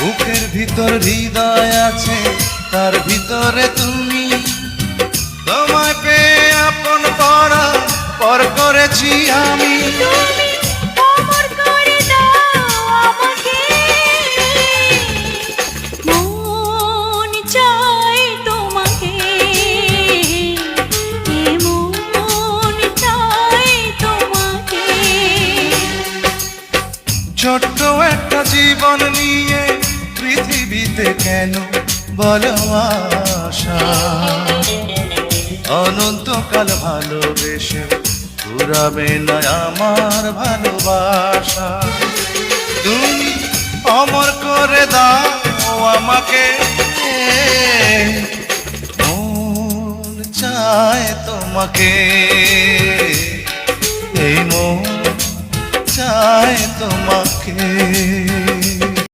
বুকের ভিতর হৃদয় আছে, তার ভিতরে তুমি। তোমায় পেয়ে আপন পর করেছি আমি। তুমি অমর করে দাও আমাকে, মন চায় তোমাকে, মন চায় তোমাকে। ছোট্ট একটা জীবন নিয়ে পৃথিবীতে কেন বলো আশা? অনন্তকাল ভালোবেসে ফুরাবে না আমার ভালোবাসা। তুমি অমর করে দাও আমাকে, মন চায় তোমাকে, এই মন চায় তোমাকে।